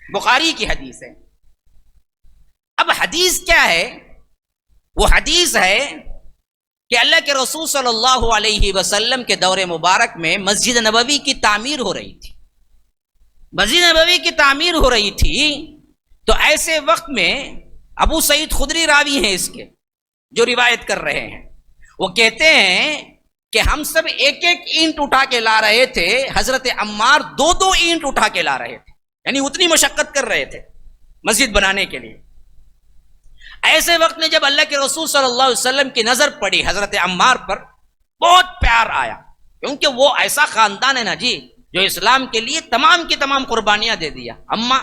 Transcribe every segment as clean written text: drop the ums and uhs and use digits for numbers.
بخاری کی حدیث ہے۔ اب حدیث کیا ہے؟ وہ حدیث ہے کہ اللہ کے رسول صلی اللہ علیہ وسلم کے دور مبارک میں مسجد نبوی کی تعمیر ہو رہی تھی۔ مسجد نبوی کی تعمیر ہو رہی تھی تو ایسے وقت میں ابو سعید خدری راوی ہیں اس کے جو روایت کر رہے ہیں، وہ کہتے ہیں کہ ہم سب ایک ایک اینٹ اٹھا کے لا رہے تھے، حضرت عمار دو دو اینٹ اٹھا کے لا رہے تھے، یعنی اتنی مشقت کر رہے تھے مسجد بنانے کے لیے۔ ایسے وقت میں جب اللہ کے رسول صلی اللہ علیہ وسلم کی نظر پڑی حضرت عمار پر، بہت پیار آیا، کیونکہ وہ ایسا خاندان ہے نا جی جو اسلام کے لیے تمام کی تمام قربانیاں دے دیا۔ اماں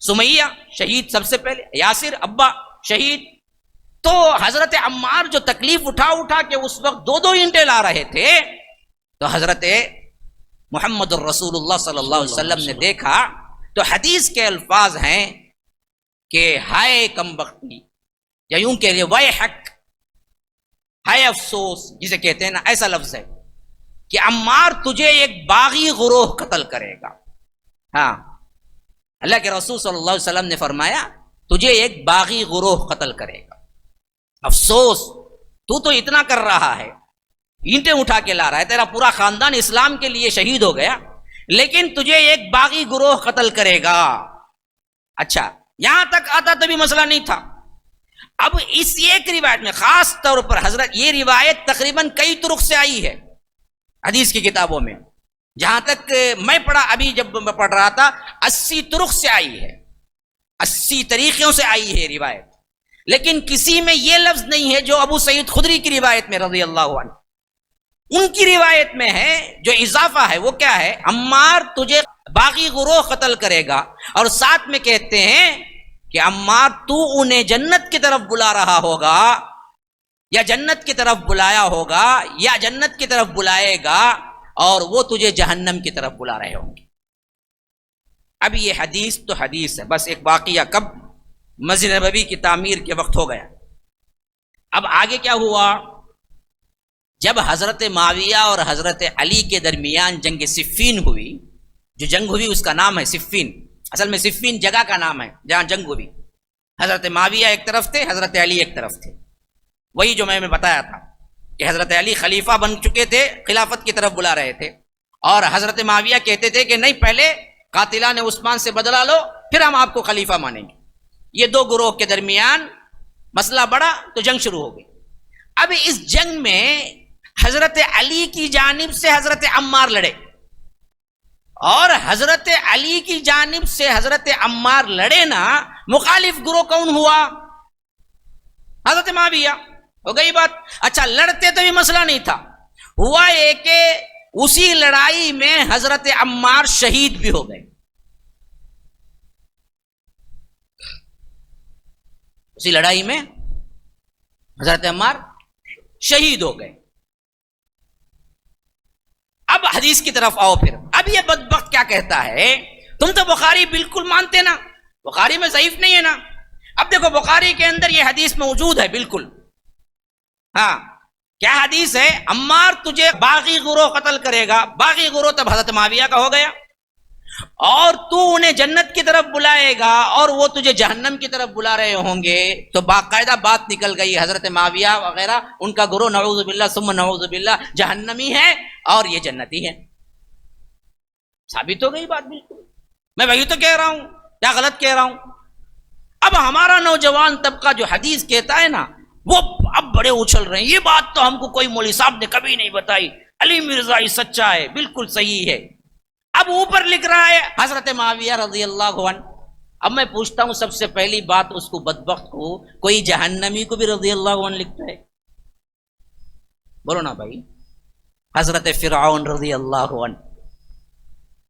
سمیہ شہید سب سے پہلے، یاسر ابا شہید، تو حضرت عمار جو تکلیف اٹھا اٹھا کے اس وقت دو دو اینٹیں لا رہے تھے، تو حضرت محمد الرسول اللہ صلی اللہ علیہ وسلم نے دیکھا تو حدیث کے الفاظ ہیں کہ ہائے کم بختی، یا یوں کہ ویحک، ہائے افسوس جسے کہتے ہیں نا، ایسا لفظ ہے کہ عمار تجھے ایک باغی گروہ قتل کرے گا۔ ہاں، اللہ کے رسول صلی اللہ علیہ وسلم نے فرمایا تجھے ایک باغی گروہ قتل کرے گا، افسوس تو اتنا کر رہا ہے، اینٹیں اٹھا کے لا رہا ہے، تیرا پورا خاندان اسلام کے لیے شہید ہو گیا، لیکن تجھے ایک باغی گروہ قتل کرے گا۔ اچھا، یہاں تک آتا تو بھی مسئلہ نہیں تھا۔ اب اس ایک روایت میں خاص طور پر حضرت، یہ روایت تقریباً کئی طرق سے آئی ہے حدیث کی کتابوں میں، جہاں تک میں پڑھا، ابھی جب میں پڑھ رہا تھا 80 طرق سے آئی ہے، 80 طریقوں سے آئی ہے روایت، لیکن کسی میں یہ لفظ نہیں ہے جو ابو سعید خدری کی روایت میں رضی اللہ عنہ، ان کی روایت میں ہے جو اضافہ ہے۔ وہ کیا ہے؟ عمار تجھے باغی گروہ قتل کرے گا، اور ساتھ میں کہتے ہیں کہ عمار تو انہیں جنت کی طرف بلا رہا ہوگا، یا جنت کی طرف بلایا ہوگا، یا جنت کی طرف بلائے گا، اور وہ تجھے جہنم کی طرف بلا رہے ہوں گے۔ اب یہ حدیث تو حدیث ہے، بس ایک واقعہ کب مسجد نبوی کی تعمیر کے وقت ہو گیا۔ اب آگے کیا ہوا؟ جب حضرت معاویہ اور حضرت علی کے درمیان جنگ صفین ہوئی، جو جنگ ہوئی اس کا نام ہے صفین، اصل میں صفین جگہ کا نام ہے جہاں جنگ ہوئی۔ حضرت معاویہ ایک طرف تھے، حضرت علی ایک طرف تھے، وہی جو میں نے بتایا تھا کہ حضرت علی خلیفہ بن چکے تھے، خلافت کی طرف بلا رہے تھے، اور حضرت معاویہ کہتے تھے کہ نہیں، پہلے قاتلان عثمان سے بدلہ لو، پھر ہم آپ کو خلیفہ مانیں گے۔ یہ دو گروہ کے درمیان مسئلہ بڑا تو جنگ شروع ہو گئی۔ اب اس جنگ میں حضرت علی کی جانب سے حضرت عمار لڑے، اور حضرت علی کی جانب سے حضرت عمار لڑے نا، مخالف گروہ کون ہوا؟ حضرت معاویہ۔ ہو گئی بات۔ اچھا، لڑتے تو بھی مسئلہ نہیں تھا، ہوا یہ کہ اسی لڑائی میں حضرت عمار شہید بھی ہو گئے، اسی لڑائی میں حضرت عمار شہید ہو گئے۔ اب حدیث کی طرف آؤ پھر۔ اب یہ بدبخت کیا کہتا ہے؟ تم تو بخاری بالکل مانتے نا، بخاری میں ضعیف نہیں ہے نا۔ اب دیکھو بخاری کے اندر یہ حدیث موجود ہے بالکل۔ ہاں، کیا حدیث ہے؟ عمار تجھے باغی گروہ قتل کرے گا، باغی گروہ تب حضرت معاویہ کا ہو گیا، اور تو انہیں جنت کی طرف بلائے گا اور وہ تجھے جہنم کی طرف بلا رہے ہوں گے۔ تو باقاعدہ بات نکل گئی، حضرت معاویہ وغیرہ ان کا گروہ نعوذ باللہ ثم نعوذ باللہ جہنمی ہے، اور یہ جنتی ہے۔ ثابت ہو گئی بات بالکل۔ میں وہی تو کہہ رہا ہوں، کیا غلط کہہ رہا ہوں؟ اب ہمارا نوجوان طبقہ جو حدیث کہتا ہے نا، وہ اب بڑے اچھل رہے ہیں، یہ بات تو ہم کو کوئی مولوی صاحب نے کبھی نہیں بتائی، علی مرزائی سچا ہے، بالکل صحیح ہے۔ اب اوپر لکھ رہا ہے حضرت معاویہ رضی اللہ عنہ۔ اب میں پوچھتا ہوں سب سے پہلی بات، اس کو بدبخت کو کوئی جہنمی کو بھی رضی اللہ عنہ لکھتا ہے؟ بولو نا بھائی۔ حضرت فرعون رضی اللہ عنہ،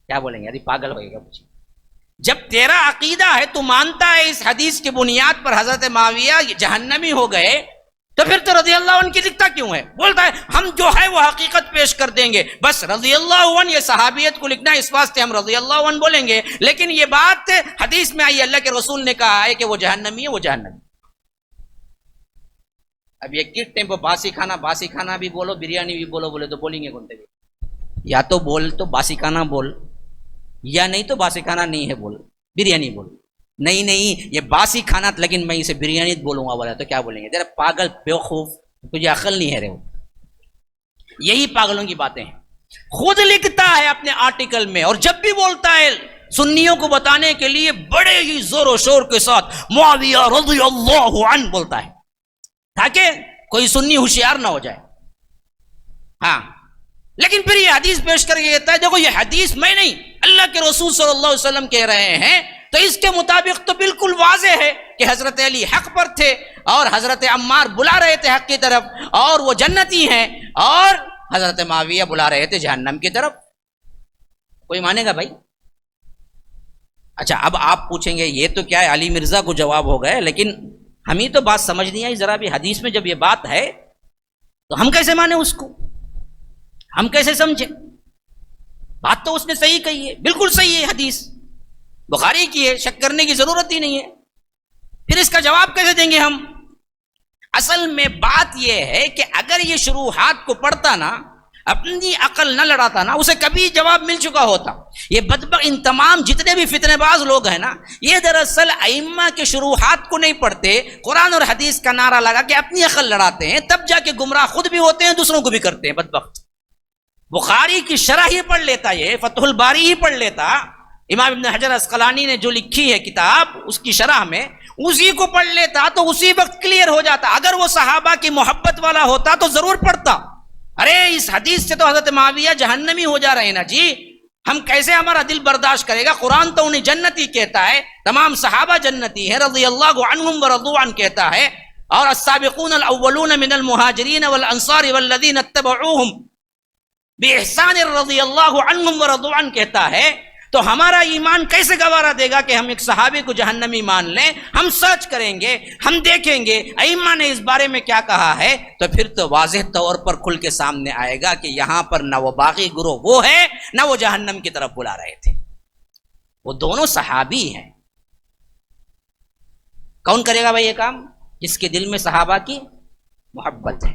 کیا بولیں گے؟ ابھی پاگل ہوئے گا مجھے۔ جب تیرا عقیدہ ہے، تو مانتا ہے اس حدیث کی بنیاد پر حضرت معاویہ جہنمی ہو گئے، تو پھر تو رضی اللہ عنہ کی لکھتا کیوں ہے؟ بولتا ہے ہم جو ہے وہ حقیقت پیش کر دیں گے، بس رضی اللہ عنہ، یہ صحابیت کو لکھنا ہے، اس واسطے ہم رضی اللہ عنہ بولیں گے، لیکن یہ بات حدیث میں آئی، اللہ کے رسول نے کہا ہے کہ وہ جہنمی ہے، وہ جہنمی۔ اب یہ کس ٹائم پہ باسی کھانا بھی بولو، بریانی بھی بولو، بولے تو بولیں گے کون بھی؟ یا تو بول تو باسی کھانا بول، یا نہیں تو باسی کھانا نہیں ہے بول۔ بریانی بولو. نہیں یہ باسی کھانا تھا لیکن میں اسے بریانی بولوں گا. بولا تو کیا بولیں گے؟ تیرا پاگل بیوقوف، تجھے عقل نہیں ہے رے. یہی پاگلوں کی باتیں ہیں. خود لکھتا ہے اپنے آرٹیکل میں، اور جب بھی بولتا ہے سنیوں کو بتانے کے لیے بڑے ہی زور و شور کے ساتھ معاویہ رضی اللہ عنہ بولتا ہے تاکہ کوئی سنی ہوشیار نہ ہو جائے. ہاں، لیکن پھر یہ حدیث پیش کر کے کہتا ہے دیکھو یہ حدیث میں نہیں، اللہ کے رسول صلی اللہ علیہ وسلم کہہ رہے ہیں، تو اس کے مطابق تو بالکل واضح ہے کہ حضرت علی حق پر تھے اور حضرت عمار بلا رہے تھے حق کی طرف اور وہ جنتی ہیں، اور حضرت معاویہ بلا رہے تھے جہنم کی طرف. کوئی مانے گا بھائی؟ اچھا، اب آپ پوچھیں گے یہ تو کیا ہے، علی مرزا کو جواب ہو گئے، لیکن ہمیں تو بات سمجھ نہیں آئی ذرا بھی. حدیث میں جب یہ بات ہے تو ہم کیسے مانیں اس کو؟ ہم کیسے سمجھیں؟ بات تو اس نے صحیح کہی ہے، بالکل صحیح ہے، حدیث بخاری کی ہے، شک کرنے کی ضرورت ہی نہیں ہے. پھر اس کا جواب کیسے دیں گے ہم؟ اصل میں بات یہ ہے کہ اگر یہ شروحات کو پڑھتا نا، اپنی عقل نہ لڑاتا نا، اسے کبھی جواب مل چکا ہوتا. یہ بدبخت ان تمام جتنے بھی فتنے باز لوگ ہیں نا، یہ دراصل ائمہ کے شروحات کو نہیں پڑھتے، قرآن اور حدیث کا نعرہ لگا کے اپنی عقل لڑاتے ہیں، تب جا کے گمراہ خود بھی ہوتے ہیں، دوسروں کو بھی کرتے ہیں. بدبخت بخاری کی شرح ہی پڑھ لیتا، یہ فتح الباری ہی پڑھ لیتا. امام ابن حجر اسقلانی نے جو لکھی ہے کتاب، اس کی شرح میں اسی کو پڑھ لیتا تو اسی وقت کلیئر ہو جاتا. اگر وہ صحابہ کی محبت والا ہوتا تو ضرور پڑھتا. ارے اس حدیث سے تو حضرت معاویہ جہنمی ہو جا رہے ہیں نا جی، ہم کیسے ہمارا دل برداشت کرے گا؟ قرآن تو انہیں جنتی کہتا ہے، تمام صحابہ جنتی ہیں، رضی اللہ عنہم ورضوا عنہ کہتا ہے، اور السابقون الاولون من المہاجرین والانصار والذین اتبعوہم بإحسان رضی اللہ عنہم ورضوا عنہ کہتا ہے. تو ہمارا ایمان کیسے گوارا دے گا کہ ہم ایک صحابی کو جہنمی مان لیں؟ ہم سرچ کریں گے، ہم دیکھیں گے ائمہ نے اس بارے میں کیا کہا ہے، تو پھر تو واضح طور پر کھل کے سامنے آئے گا کہ یہاں پر نہ وہ باغی گروہ وہ ہے، نہ وہ جہنم کی طرف بلا رہے تھے. وہ دونوں صحابی ہیں. کون کرے گا بھائی یہ کام؟ جس کے دل میں صحابہ کی محبت ہے.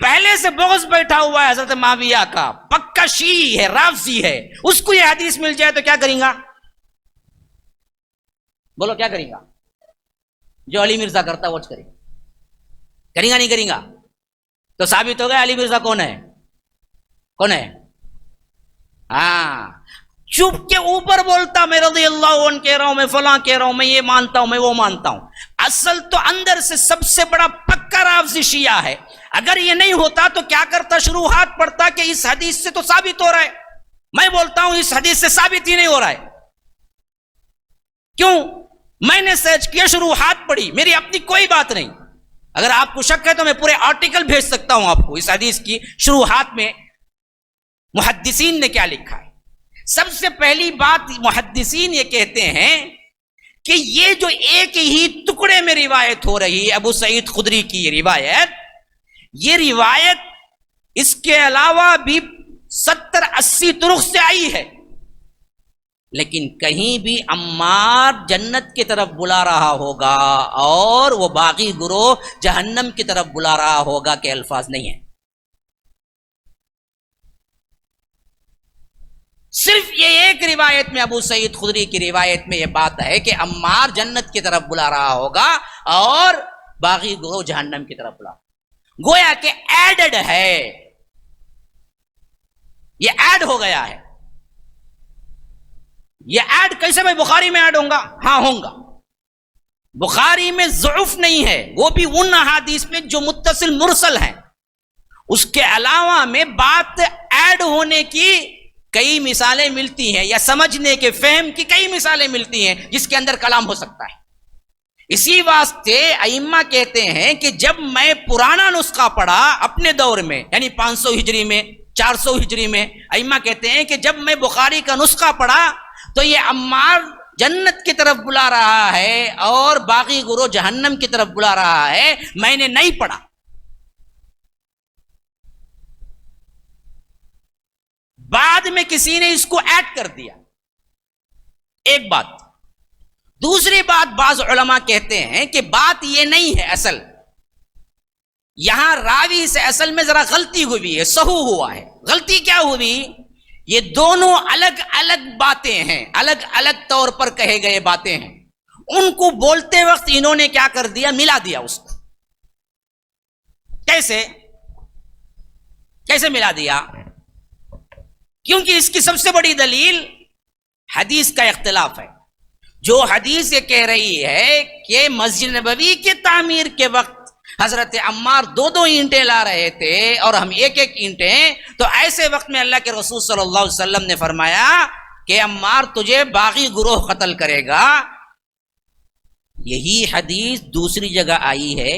پہلے سے بغض بیٹھا ہوا ہے حضرت معاویہ کا، پکا شیعی ہے، رافضی ہے، اس کو یہ حدیث مل جائے تو کیا کریں گا؟ بولو کیا کریں گا؟ جو علی مرزا کرتا وہ کریں گا. کریں گا نہیں کریں گا؟ تو ثابت ہو گیا علی مرزا کون ہے. کون ہے؟ ہاں، چپ کے اوپر بولتا میں رضی اللہ عنہ کہہ رہا ہوں، میں فلاں کہہ رہا ہوں، میں یہ مانتا ہوں، میں وہ مانتا ہوں. اصل تو اندر سے سب سے بڑا پکا رافضی شیعہ ہے. اگر یہ نہیں ہوتا تو کیا کرتا؟ شروحات پڑھتا کہ اس حدیث سے تو ثابت ہو رہا ہے. میں بولتا ہوں اس حدیث سے ثابت ہی نہیں ہو رہا ہے. کیوں؟ میں نے سرچ کیا، شروحات پڑھی، میری اپنی کوئی بات نہیں. اگر آپ کو شک ہے تو میں پورے آرٹیکل بھیج سکتا ہوں آپ کو اس حدیث کی شروحات میں محدثین نے کیا لکھا ہے. سب سے پہلی بات محدثین یہ کہتے ہیں کہ یہ جو ایک ہی ٹکڑے میں روایت ہو رہی ہے ابو سعید خدری کی یہ روایت اس کے علاوہ بھی 70-80 طرق سے آئی ہے، لیکن کہیں بھی عمار جنت کی طرف بلا رہا ہوگا اور وہ باغی گروہ جہنم کی طرف بلا رہا ہوگا کے الفاظ نہیں ہیں. صرف یہ ایک روایت میں، ابو سعید خدری کی روایت میں یہ بات ہے کہ عمار جنت کی طرف بلا رہا ہوگا اور باغی گروہ جہنم کی طرف بلا. گویا کہ ایڈڈ ہے، یہ ایڈ ہو گیا ہے. یہ ایڈ کیسے میں بخاری میں ایڈ ہوں گا؟ ہاں ہوں گا. بخاری میں ضعف نہیں ہے، وہ بھی ان احادیث میں جو متصل مرسل ہیں. اس کے علاوہ میں بات ایڈ ہونے کی کئی مثالیں ملتی ہیں، یا سمجھنے کے فہم کی کئی مثالیں ملتی ہیں جس کے اندر کلام ہو سکتا ہے. اسی واسطے ائمہ کہتے ہیں کہ جب میں پرانا نسخہ پڑھا اپنے دور میں، یعنی 500 ہجری میں، 400 ہجری میں، ائمہ کہتے ہیں کہ جب میں بخاری کا نسخہ پڑھا تو یہ عمار جنت کی طرف بلا رہا ہے اور باقی گروہ جہنم کی طرف بلا رہا ہے، میں نے نہیں پڑھا. بعد میں کسی نے اس کو ایڈ کر دیا. ایک بات. دوسری بات، بعض علماء کہتے ہیں کہ بات یہ نہیں ہے، اصل یہاں راوی سے اصل میں ذرا غلطی ہوئی ہے، سہو ہوا ہے. غلطی کیا ہوئی؟ یہ دونوں الگ الگ باتیں ہیں، الگ الگ طور پر کہے گئے باتیں ہیں، ان کو بولتے وقت انہوں نے کیا کر دیا؟ ملا دیا اس کو۔ کیسے ملا دیا؟ کیونکہ اس کی سب سے بڑی دلیل حدیث کا اختلاف ہے۔ جو حدیث یہ کہہ رہی ہے کہ مسجد نبوی کی تعمیر کے وقت حضرت عمار دو دو اینٹیں لا رہے تھے اور ہم ایک ایک اینٹیں، تو ایسے وقت میں اللہ کے رسول صلی اللہ علیہ وسلم نے فرمایا کہ عمار تجھے باغی گروہ قتل کرے گا۔ یہی حدیث دوسری جگہ آئی ہے،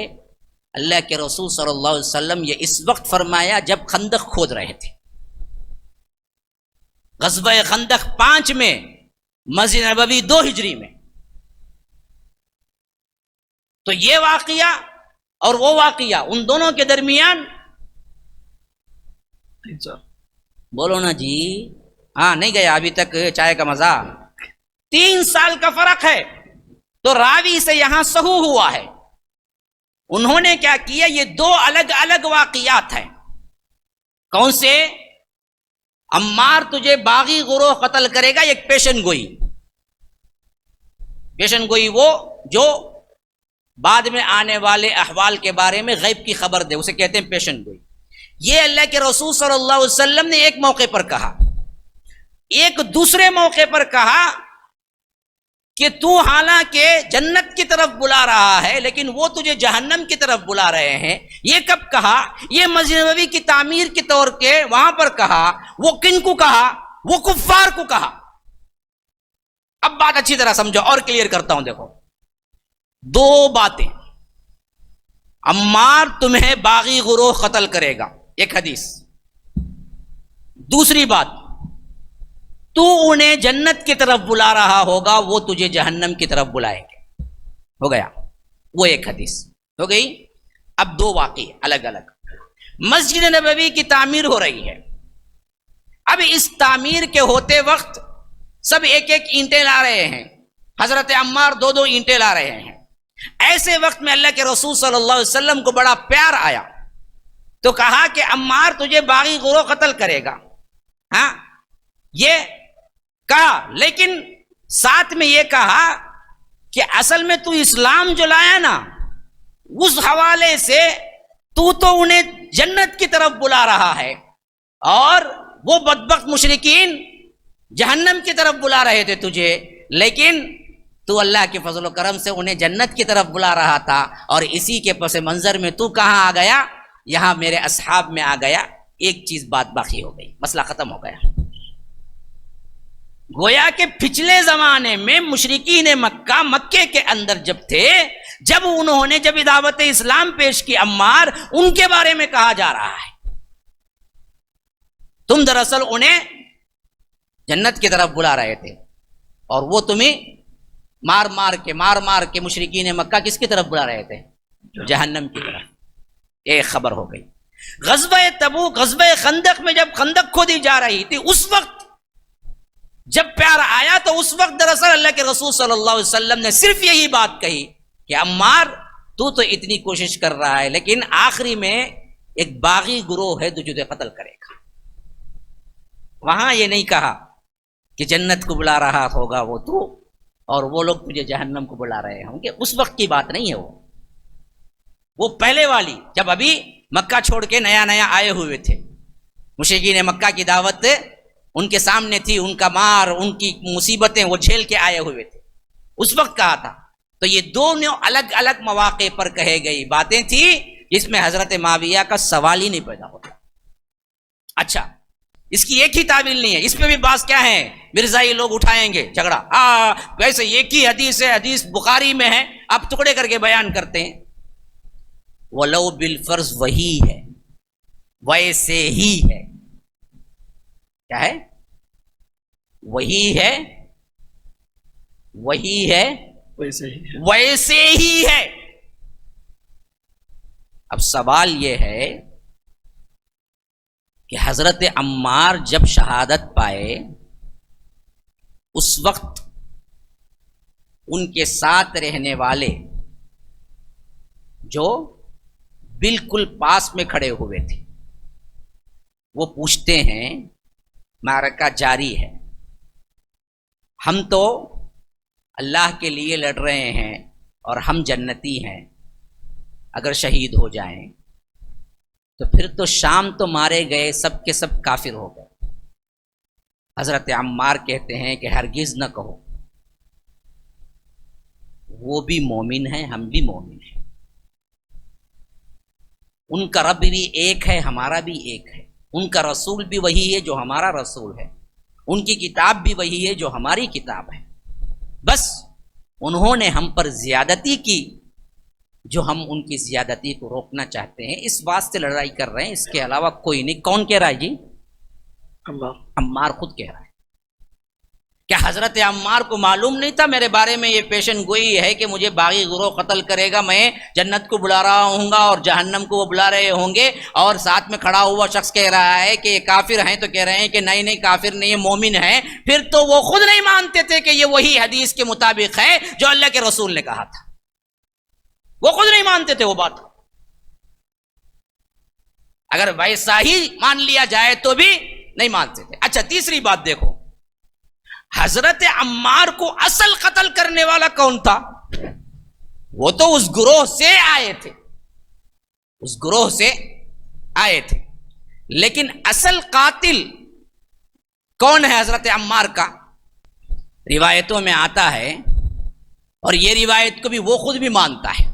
اللہ کے رسول صلی اللہ علیہ وسلم یہ اس وقت فرمایا جب خندق کھود رہے تھے، غزوہ خندق 5 میں، مسجد نبوی 2 ہجری میں۔ تو یہ واقعہ اور وہ واقعہ، ان دونوں کے درمیان، بولو نا جی، ہاں نہیں گیا ابھی تک چائے کا مزہ، 3 سال کا فرق ہے۔ تو راوی سے یہاں سہو ہوا ہے، انہوں نے کیا کیا؟ یہ 2 الگ الگ واقعات ہیں۔ کون سے؟ عمار تجھے باغی گروہ قتل کرے گا، ایک پیشن گوئی، پیشن گوئی وہ جو بعد میں آنے والے احوال کے بارے میں غیب کی خبر دے، اسے کہتے ہیں پیشن گوئی۔ یہ اللہ کے رسول صلی اللہ علیہ وسلم نے ایک موقع پر کہا، ایک دوسرے موقع پر کہا کہ تو حالانکہ جنت کی طرف بلا رہا ہے لیکن وہ تجھے جہنم کی طرف بلا رہے ہیں۔ یہ کب کہا؟ یہ مسجد نبوی کی تعمیر کے طور کے وہاں پر کہا۔ وہ کن کو کہا؟ وہ کفار کو کہا۔ اب بات اچھی طرح سمجھو اور کلیئر کرتا ہوں، دیکھو 2 باتیں۔ عمار تمہیں باغی گروہ قتل کرے گا، ایک حدیث۔ دوسری بات، تو انہیں جنت کی طرف بلا رہا ہوگا، وہ تجھے جہنم کی طرف بلائیں گے۔ ہو گیا، وہ ایک حدیث ہو گئی۔ اب 2 واقعے الگ الگ۔ مسجد نبوی کی تعمیر ہو رہی ہے، اب اس تعمیر کے ہوتے وقت سب ایک ایک اینٹیں لا رہے ہیں، حضرت عمار 2 2 اینٹیں لا رہے ہیں۔ ایسے وقت میں اللہ کے رسول صلی اللہ علیہ وسلم کو بڑا پیار آیا، تو کہا کہ عمار تجھے باغی گروہ قتل کرے گا۔ ہاں یہ کہا، لیکن ساتھ میں یہ کہا کہ اصل میں تو اسلام جو لایا نا، اس حوالے سے تو انہیں جنت کی طرف بلا رہا ہے، اور وہ بدبخت مشرکین جہنم کی طرف بلا رہے تھے تجھے، لیکن تو اللہ کے فضل و کرم سے انہیں جنت کی طرف بلا رہا تھا، اور اسی کے پس منظر میں تو کہاں آ گیا؟ یہاں میرے اصحاب میں آ گیا۔ ایک چیز بات باقی ہو گئی، مسئلہ ختم ہو گیا۔ گویا کہ پچھلے زمانے میں مشرکین مکے کے اندر جب تھے، جب انہوں نے دعوت اسلام پیش کی عمار، ان کے بارے میں کہا جا رہا ہے تم دراصل انہیں جنت کی طرف بلا رہے تھے، اور وہ تمہیں مار مار کے مشرکین مکہ کس کی طرف بلا رہے تھے؟ جہنم کی طرف۔ ایک خبر ہو گئی۔ غزوہ تبوک، غزوہ خندق میں جب خندق کھودی جا رہی تھی، اس وقت جب پیار آیا تو اس وقت دراصل اللہ کے رسول صلی اللہ علیہ وسلم نے صرف یہی بات کہی کہ عمار تو اتنی کوشش کر رہا ہے، لیکن آخری میں ایک باغی گروہ ہے جو تجھے قتل کرے گا۔ وہاں یہ نہیں کہا کہ جنت کو بلا رہا ہوگا وہ تو، اور وہ لوگ تجھے جہنم کو بلا رہے ہوں گے، اس وقت کی بات نہیں ہے۔ وہ پہلے والی، جب ابھی مکہ چھوڑ کے نیا آئے ہوئے تھے، مشرکین مکہ کی دعوت ان کے سامنے تھی، ان کا مار، ان کی مصیبتیں وہ جھیل کے آئے ہوئے تھے، اس وقت کہا تھا۔ تو یہ دونوں الگ الگ مواقع پر کہے گئی باتیں تھی، جس میں حضرت معاویہ کا سوال ہی نہیں پیدا ہوتا۔ اچھا، اس کی ایک ہی تعویل نہیں ہے، اس پہ بھی بات کیا ہے؟ مرزائی لوگ اٹھائیں گے جھگڑا، ویسے ایک ہی حدیث ہے، حدیث بخاری میں ہے، آپ ٹکڑے کر کے بیان کرتے ہیں۔ ولو بالفرض وہی ہے، ویسے ہی ہے، کیا ہے؟ وہی ہے، وہی ہے، ویسے ہی ہے۔ اب سوال یہ ہے کہ حضرت عمار جب شہادت پائے، اس وقت ان کے ساتھ رہنے والے جو بالکل پاس میں کھڑے ہوئے تھے، وہ پوچھتے ہیں معرکہ جاری ہے. ہم تو اللہ کے لیے لڑ رہے ہیں اور ہم جنتی ہیں. اگر شہید ہو جائیں تو پھر تو شام تو مارے گئے، سب کے سب کافر ہو گئے. حضرت عمار کہتے ہیں کہ ہرگز نہ کہو، وہ بھی مومن ہیں، ہم بھی مومن ہیں. ان کا رب بھی ایک ہے، ہمارا بھی ایک ہے. ان کا رسول بھی وہی ہے جو ہمارا رسول ہے. ان کی کتاب بھی وہی ہے جو ہماری کتاب ہے. بس انہوں نے ہم پر زیادتی کی جو ہم ان کی زیادتی کو روکنا چاہتے ہیں، اس واسطے لڑائی کر رہے ہیں، اس کے علاوہ کوئی نہیں. کون کہہ رہا ہے جی؟ عمار خود کہہ رہا ہے. کیا حضرت عمار کو معلوم نہیں تھا میرے بارے میں یہ پیشن گوئی ہے کہ مجھے باغی گروہ قتل کرے گا، میں جنت کو بلا رہا ہوں گا اور جہنم کو وہ بلا رہے ہوں گے؟ اور ساتھ میں کھڑا ہوا شخص کہہ رہا ہے کہ یہ کافر ہیں، تو کہہ رہے ہیں کہ نہیں نہیں کافر نہیں، یہ مومن ہیں. پھر تو وہ خود نہیں مانتے تھے کہ یہ وہی حدیث کے مطابق ہے جو اللہ کے رسول نے کہا تھا. وہ خود نہیں مانتے تھے وہ بات. اگر ویسا ہی مان لیا جائے تو بھی نہیں مانتے تھے. اچھا تیسری بات دیکھو، حضرت عمار کو اصل قتل کرنے والا کون تھا؟ وہ تو اس گروہ سے آئے تھے، اس گروہ سے آئے تھے. لیکن اصل قاتل کون ہے حضرت عمار کا؟ روایتوں میں آتا ہے، اور یہ روایت کو بھی وہ خود بھی مانتا ہے،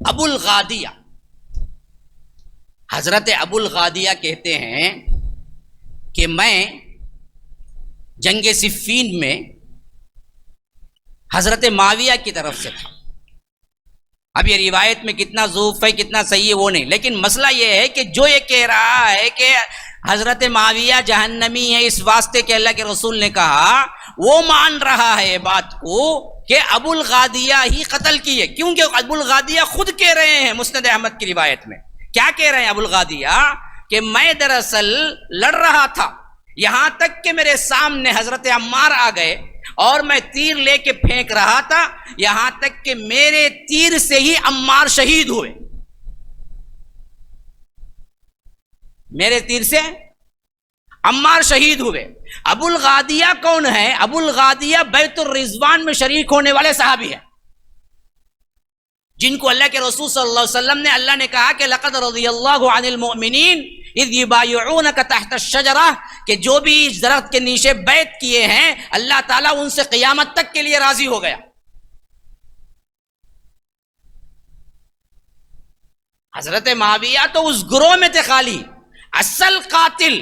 ابو الغادیہ. حضرت ابو الغادیہ کہتے ہیں کہ میں جنگ صفین میں حضرت معاویہ کی طرف سے تھا. اب یہ روایت میں کتنا ضعف ہے کتنا صحیح ہے وہ نہیں، لیکن مسئلہ یہ ہے کہ جو یہ کہہ رہا ہے کہ حضرت معاویہ جہنمی ہے اس واسطے کہ اللہ کے رسول نے کہا، وہ مان رہا ہے یہ بات کو کہ ابو الغادیہ ہی قتل کیے. کیونکہ ابو الغادیہ خود کہہ رہے ہیں مسند احمد کی روایت میں. کیا کہہ رہے ہیں ابو الغادیہ؟ کہ میں دراصل لڑ رہا تھا، یہاں تک کہ میرے سامنے حضرت عمار آ گئے اور میں تیر لے کے پھینک رہا تھا، یہاں تک کہ میرے تیر سے ہی عمار شہید ہوئے. میرے تیر سے عمار شہید ہوئے. ابو الغادیہ کون ہے؟ ابو الغادیہ بیت الرضوان میں شریک ہونے والے صحابی ہیں، جن کو اللہ کے رسول صلی اللہ علیہ وسلم نے، اللہ نے کہا کہ لقد رضی اللہ عن المؤمنین اذ یبایعونک تحت الشجرہ، کہ جو بھی اس درخت کے نیچے بیعت کیے ہیں اللہ تعالیٰ ان سے قیامت تک کے لیے راضی ہو گیا. حضرت معاویہ تو اس گروہ میں تھے خالی. اصل قاتل،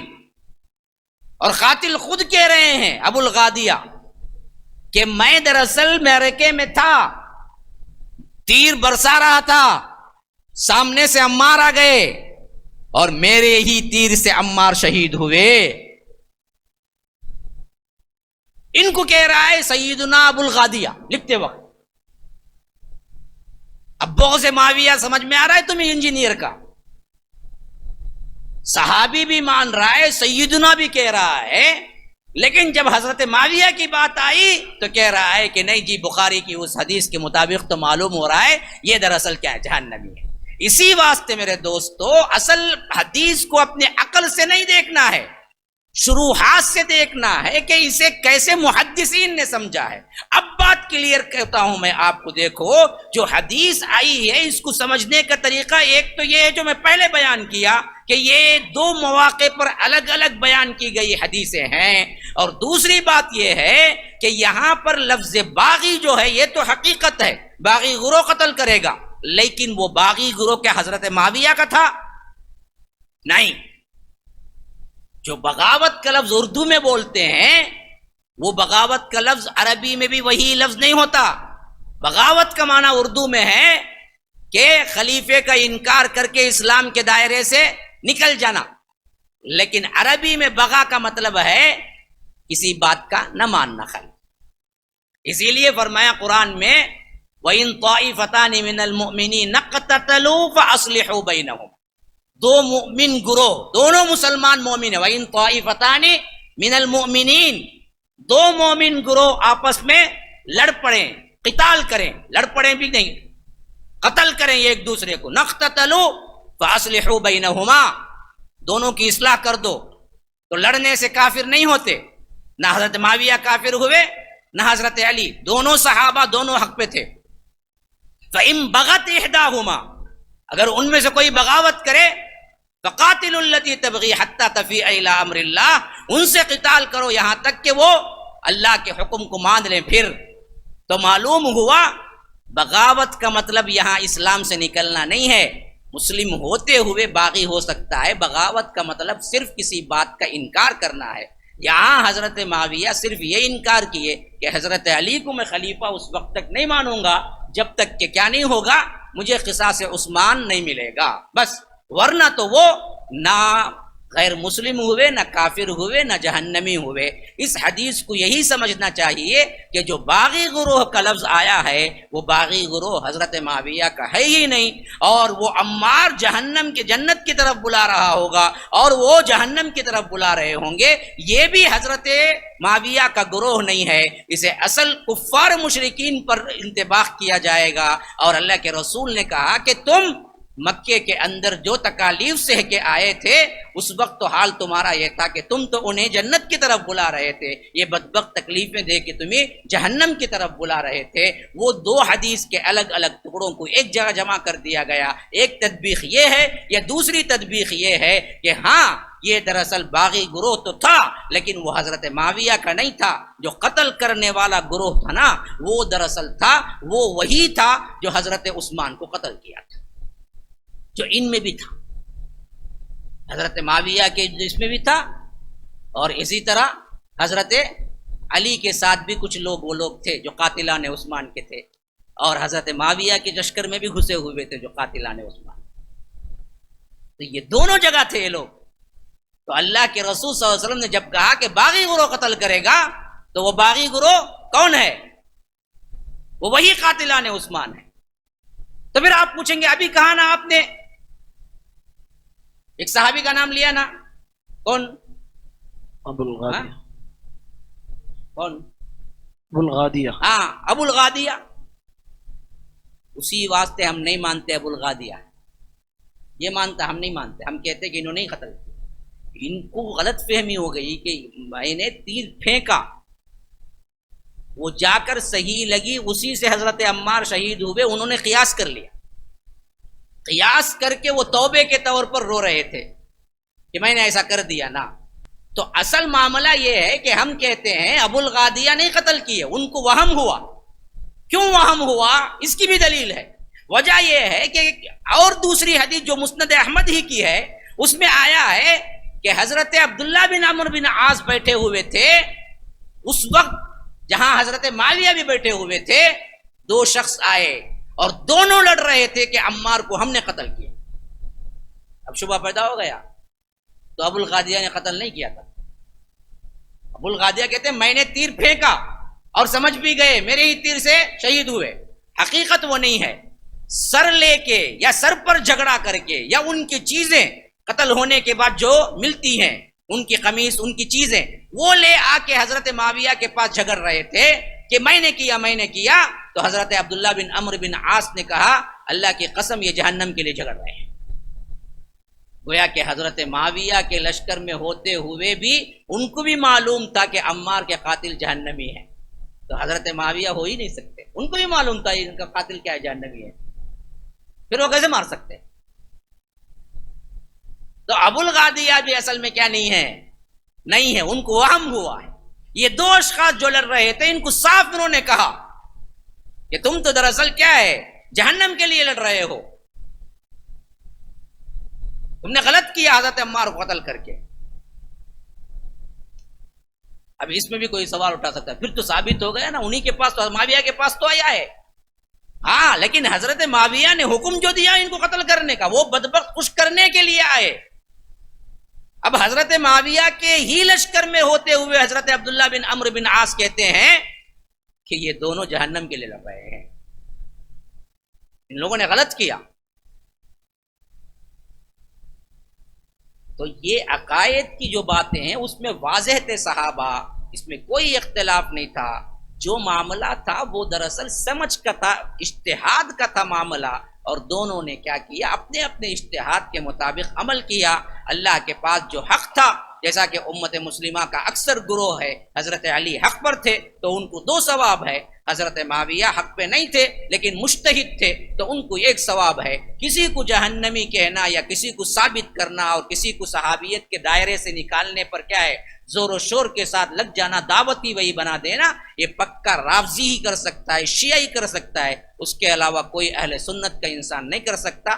اور قاتل خود کہہ رہے ہیں ابو الغادیہ کہ میں دراصل معرکے میں تھا، تیر برسا رہا تھا، سامنے سے عمار آ گئے اور میرے ہی تیر سے عمار شہید ہوئے. ان کو کہہ رہا ہے سیدنا ابو الغادیہ لکھتے وقت. اب بغض معاویہ سمجھ میں آ رہا ہے تمہیں انجینئر کا؟ صحابی بھی مان رہا ہے، سیدنا بھی کہہ رہا ہے، لیکن جب حضرت معاویہ کی بات آئی تو کہہ رہا ہے کہ نہیں جی، بخاری کی اس حدیث کے مطابق تو معلوم ہو رہا ہے یہ دراصل کیا ہے، جہنمی ہے. اسی واسطے میرے دوستو، اصل حدیث کو اپنے عقل سے نہیں دیکھنا ہے، شروحات سے دیکھنا ہے کہ اسے کیسے محدثین نے سمجھا ہے. اب بات کلیئر کہتا ہوں میں آپ کو، دیکھو جو حدیث آئی ہے اس کو سمجھنے کا طریقہ ایک تو یہ ہے جو میں پہلے بیان کیا کہ یہ دو مواقع پر الگ الگ بیان کی گئی حدیثیں ہیں، اور دوسری بات یہ ہے کہ یہاں پر لفظ باغی جو ہے یہ تو حقیقت ہے، باغی گروہ قتل کرے گا، لیکن وہ باغی گروہ کیا حضرت معاویہ کا تھا؟ نہیں. جو بغاوت کا لفظ اردو میں بولتے ہیں وہ بغاوت کا لفظ عربی میں بھی وہی لفظ نہیں ہوتا. بغاوت کا معنی اردو میں ہے کہ خلیفے کا انکار کر کے اسلام کے دائرے سے نکل جانا، لیکن عربی میں بغا کا مطلب ہے کسی بات کا نہ ماننا خالی. اسی لیے فرمایا قرآن میں وَإِن طَائِفَتَانِ مِنَ الْمُؤْمِنِينَ اقْتَتَلُوا فَأَصْلِحُوا بَيْنَهُمْ. دو مؤمن گروہ، دونوں مسلمان مومن ہیں، وَإِن طَائِفَتَانِ مِنَ الْمُؤْمِنِينَ، دو مومن گروہ آپس میں لڑ پڑیں، قتال کریں، لڑ پڑیں بھی نہیں، قتل کریں ایک دوسرے کو، نقتتلوا فاصلحوا بینہما، دونوں کی اصلاح کر دو. تو لڑنے سے کافر نہیں ہوتے. نہ حضرت معاویہ کافر ہوئے نہ حضرت علی، دونوں صحابہ دونوں حق پہ تھے. فَإِن بَغَتْ إِحْدَاهُمَا، اگر ان میں سے کوئی بغاوت کرے، فَقَاتِلُوا الَّتِي تَبْغِي حَتَّى تَفِيءَ إِلَىٰ أَمْرِ اللَّهِ، ان سے قتال کرو یہاں تک کہ وہ اللہ کے حکم کو مان لیں. پھر تو معلوم ہوا بغاوت کا مطلب یہاں اسلام سے نکلنا نہیں ہے. مسلم ہوتے ہوئے باغی ہو سکتا ہے. بغاوت کا مطلب صرف کسی بات کا انکار کرنا ہے. یہاں حضرت معاویہ صرف یہ انکار کیے کہ حضرت علی کو میں خلیفہ اس وقت تک نہیں مانوں گا جب تک کہ کیا نہیں ہوگا، مجھے قصاص عثمان نہیں ملے گا بس. ورنہ تو وہ نہ غیر مسلم ہوئے، نہ کافر ہوئے، نہ جہنمی ہوئے. اس حدیث کو یہی سمجھنا چاہیے کہ جو باغی گروہ کا لفظ آیا ہے وہ باغی گروہ حضرت معاویہ کا ہے ہی نہیں، اور وہ عمار جہنم کی جنت کی طرف بلا رہا ہوگا اور وہ جہنم کی طرف بلا رہے ہوں گے. یہ بھی حضرت معاویہ کا گروہ نہیں ہے. اسے اصل کفار مشرکین پر انطباق کیا جائے گا. اور اللہ کے رسول نے کہا کہ تم مکے کے اندر جو تکالیف سہ کے آئے تھے اس وقت تو حال تمہارا یہ تھا کہ تم تو انہیں جنت کی طرف بلا رہے تھے، یہ بدبخت تکلیفیں دے کے تمہیں جہنم کی طرف بلا رہے تھے. وہ دو حدیث کے الگ الگ ٹکڑوں کو ایک جگہ جمع کر دیا گیا. ایک تطبیق یہ ہے یا دوسری تطبیق یہ ہے کہ ہاں یہ دراصل باغی گروہ تو تھا لیکن وہ حضرت معاویہ کا نہیں تھا. جو قتل کرنے والا گروہ تھا نا وہ دراصل تھا، وہ وہی تھا جو حضرت عثمان کو قتل کیا تھا، جو ان میں بھی تھا، حضرت معاویہ کے اس میں بھی تھا. اور اسی طرح حضرت علی کے ساتھ بھی کچھ لوگ وہ لوگ تھے جو قاتلان عثمان کے تھے، اور حضرت معاویہ کے لشکر میں بھی گھسے ہوئے تھے جو قاتلان عثمان. تو یہ دونوں جگہ تھے یہ لوگ. تو اللہ کے رسول صلی اللہ علیہ وسلم نے جب کہا کہ باغی گروہ قتل کرے گا تو وہ باغی گروہ کون ہے؟ وہ وہی قاتلان عثمان ہے. تو پھر آپ پوچھیں گے ابھی کہا نا آپ نے ایک صحابی کا نام لیا نا، کون؟ ابو الغادیہ. کون؟ ابو الغادیہ. ہاں ابو الغادیہ. اسی واسطے ہم نہیں مانتے ابو الغادیہ، یہ مانتا ہم نہیں مانتے. ہم کہتے کہ انہوں نے قتل کیا. ان کو غلط فہمی ہو گئی کہ میں نے تیر پھینکا، وہ جا کر صحیح لگی، اسی سے حضرت عمار شہید ہوئے. انہوں نے قیاس کر لیا، قیاس کر کے وہ توبے کے طور پر رو رہے تھے کہ میں نے ایسا کر دیا نا. تو اصل معاملہ یہ ہے کہ ہم کہتے ہیں ابو الغادیہ نہیں قتل کیے، ان کو وہم ہوا. کیوں وہم ہوا؟ اس کی بھی دلیل ہے. وجہ یہ ہے کہ اور دوسری حدیث جو مسند احمد ہی کی ہے اس میں آیا ہے کہ حضرت عبداللہ بن عمرو بن عاص بیٹھے ہوئے تھے اس وقت جہاں حضرت معاویہ بھی بیٹھے ہوئے تھے. دو شخص آئے اور دونوں لڑ رہے تھے کہ عمار کو ہم نے قتل کیا. اب شبہ پیدا ہو گیا تو ابو الغادیہ نے قتل نہیں کیا تھا. ابو الغادیہ کہتے ہیں میں نے تیر پھینکا اور سمجھ بھی گئے میرے ہی تیر سے شہید ہوئے. حقیقت وہ نہیں ہے. سر لے کے یا سر پر جھگڑا کر کے یا ان کی چیزیں قتل ہونے کے بعد جو ملتی ہیں، ان کی قمیص، ان کی چیزیں، وہ لے آ کے حضرت معاویہ کے پاس جھگڑ رہے تھے کہ میں نے کیا. تو حضرت عبداللہ بن عمرو بن عاص نے کہا اللہ کی قسم یہ جہنم کے لیے جھگڑ رہے ہیں. گویا کہ حضرت معاویہ کے لشکر میں ہوتے ہوئے بھی ان کو بھی معلوم تھا کہ عمار کے قاتل جہنمی ہیں. تو حضرت معاویہ ہو ہی نہیں سکتے، ان کو بھی معلوم تھا ان کا قاتل کیا ہے، جہنمی ہے. پھر وہ کیسے مار سکتے؟ تو ابو الغادیہ بھی اصل میں کیا نہیں ہے، ان کو وہم ہوا ہے. یہ دو اشخاص جو لڑ رہے تھے ان کو صاف انہوں نے کہا کہ تم تو دراصل کیا ہے، جہنم کے لیے لڑ رہے ہو، تم نے غلط کیا حضرت عمار کو قتل کر کے. اب اس میں بھی کوئی سوال اٹھا سکتا ہے، پھر تو ثابت ہو گیا نا انہی کے پاس تو، معاویہ کے پاس تو آیا ہے. ہاں لیکن حضرت معاویہ نے حکم جو دیا ان کو قتل کرنے کا وہ بدبخت خوش کرنے کے لیے آئے. اب حضرت معاویہ کے ہی لشکر میں ہوتے ہوئے حضرت عبداللہ بن عمرو بن عاص کہتے ہیں کہ یہ دونوں جہنم کے لیے لڑ رہے ہیں، ان لوگوں نے غلط کیا. تو یہ عقائد کی جو باتیں ہیں اس میں واضح تھے صحابہ، اس میں کوئی اختلاف نہیں تھا. جو معاملہ تھا وہ دراصل سمجھ کا تھا، اجتہاد کا تھا معاملہ، اور دونوں نے کیا کیا، اپنے اپنے اجتہاد کے مطابق عمل کیا. اللہ کے پاس جو حق تھا جیسا کہ امت مسلمہ کا اکثر گروہ ہے، حضرت علی حق پر تھے تو ان کو 2 ثواب ہے، حضرت معاویہ حق پہ نہیں تھے لیکن مجتہد تھے تو ان کو 1 ثواب ہے۔ کسی کو جہنمی کہنا یا کسی کو ثابت کرنا اور کسی کو صحابیت کے دائرے سے نکالنے پر کیا ہے، زور و شور کے ساتھ لگ جانا، دعوتی وہی بنا دینا، یہ پکا رافضی ہی کر سکتا ہے، شیعہ ہی کر سکتا ہے، اس کے علاوہ کوئی اہل سنت کا انسان نہیں کر سکتا۔